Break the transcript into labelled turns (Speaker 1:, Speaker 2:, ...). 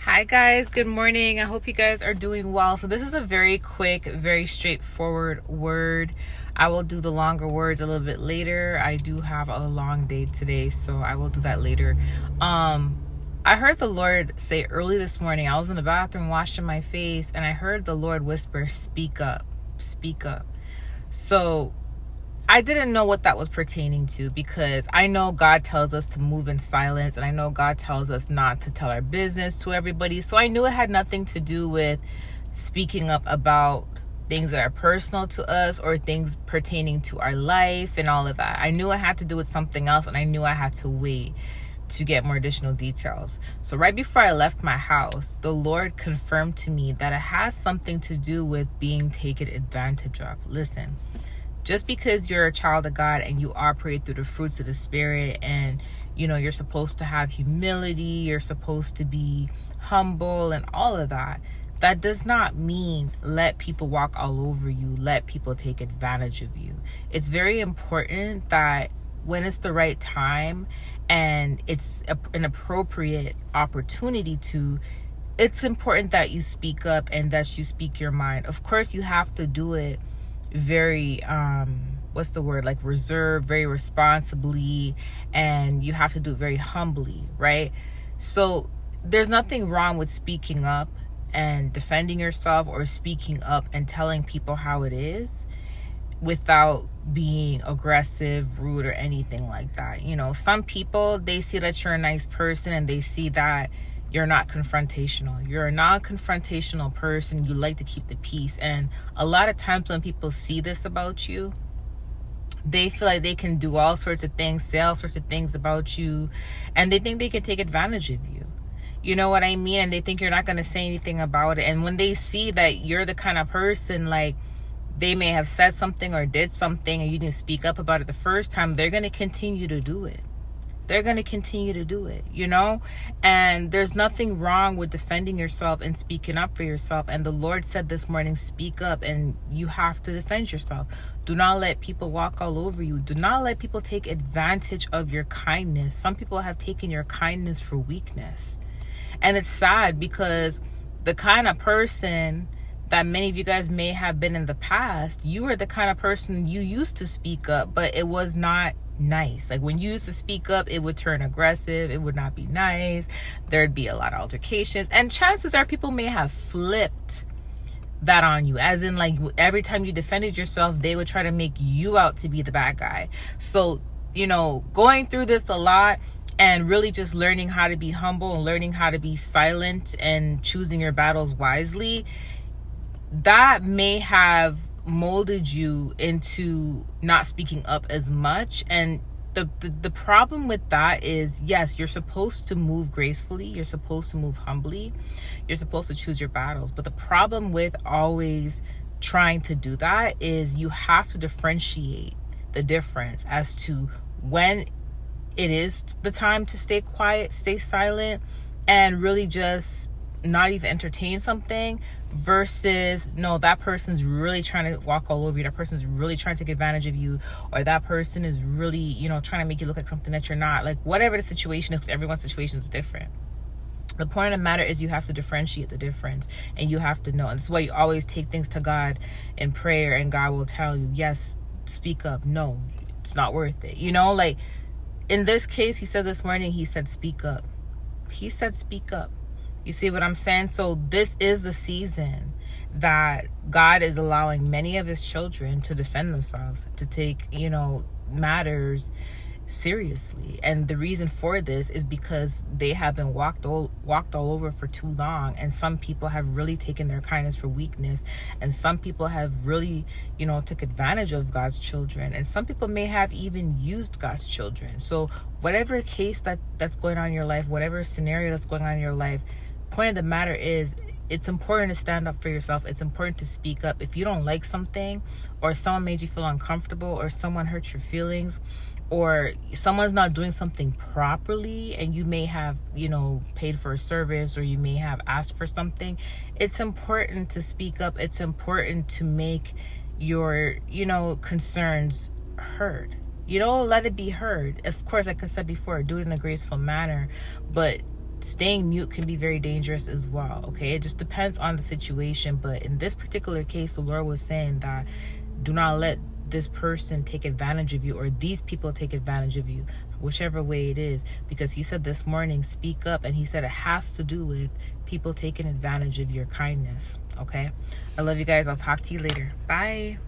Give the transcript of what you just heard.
Speaker 1: Hi guys, good morning. I hope you guys are doing well. So this is a very quick, very straightforward word. I will do the longer words a little bit later. I do have a long day today, so I will do that later. I heard the Lord say early this morning, I was in the bathroom washing my face, and I heard the Lord whisper, "Speak up, speak up." So I didn't know what that was pertaining to, because I know God tells us to move in silence, and I know God tells us not to tell our business to everybody. So I knew it had nothing to do with speaking up about things that are personal to us or things pertaining to our life and all of that. I knew it had to do with something else, and I knew I had to wait to get more additional details. So right before I left my house, the Lord confirmed to me that it has something to do with being taken advantage of. Listen, just because you're a child of God and you operate through the fruits of the Spirit, and you're supposed to have humility, you're supposed to be humble and all of that, that does not mean let people walk all over you, let people take advantage of you. It's very important that when it's the right time and it's an appropriate opportunity it's important that you speak up and that you speak your mind. Of course, you have to do it very reserved, very responsibly, and you have to do it very humbly, right? So there's nothing wrong with speaking up and defending yourself, or speaking up and telling people how it is without being aggressive, rude, or anything like that. Some people, they see that you're a nice person and they see that you're not confrontational. You're a non-confrontational person. You like to keep the peace. And a lot of times when people see this about you, they feel like they can do all sorts of things, say all sorts of things about you, and they think they can take advantage of you. You know what I mean? And they think you're not going to say anything about it. And when they see that you're the kind of person, like, they may have said something or did something and you didn't speak up about it the first time, they're going to continue to do it. They're going to continue to do it, and there's nothing wrong with defending yourself and speaking up for yourself. And the Lord said this morning, speak up, and you have to defend yourself. Do not let people walk all over you. Do not let people take advantage of your kindness. Some people have taken your kindness for weakness. And it's sad, because the kind of person that many of you guys may have been in the past, you were the kind of person, you used to speak up, but it was not nice. Like, when you used to speak up, it would turn aggressive. It would not be nice. There'd be a lot of altercations, and chances are people may have flipped that on you, as in, like, every time you defended yourself, they would try to make you out to be the bad guy. So going through this a lot and really just learning how to be humble and learning how to be silent and choosing your battles wisely, that may have molded you into not speaking up as much. And the problem with that is, yes, you're supposed to move gracefully, you're supposed to move humbly, you're supposed to choose your battles. But the problem with always trying to do that is you have to differentiate the difference as to when it is the time to stay quiet, stay silent, and really just not even entertain something, versus, no, that person's really trying to walk all over you, that person's really trying to take advantage of you, or that person is really, trying to make you look like something that you're not. Like, whatever the situation is, everyone's situation is different. The point of the matter is you have to differentiate the difference, and you have to know. And this is why you always take things to God in prayer, and God will tell you, yes, speak up. No, it's not worth it. Like, in this case, he said this morning, he said, speak up. He said, speak up. You see what I'm saying? So this is the season that God is allowing many of his children to defend themselves, to take, matters seriously. And the reason for this is because they have been walked all over for too long. And some people have really taken their kindness for weakness. And some people have really, took advantage of God's children. And some people may have even used God's children. So whatever case that's going on in your life, whatever scenario that's going on in your life, point of the matter is, it's important to stand up for yourself. It's important to speak up. If you don't like something, or someone made you feel uncomfortable, or someone hurt your feelings, or someone's not doing something properly, and you may have, paid for a service, or you may have asked for something, it's important to speak up. It's important to make your, concerns heard. Let it be heard. Of course, like I said before, do it in a graceful manner, but staying mute can be very dangerous as well. Okay, it just depends on the situation. But in this particular case, the Lord was saying that do not let this person take advantage of you, or these people take advantage of you, whichever way it is, because he said this morning, speak up, and he said it has to do with people taking advantage of your kindness. Okay, I love you guys. I'll talk to you later. Bye.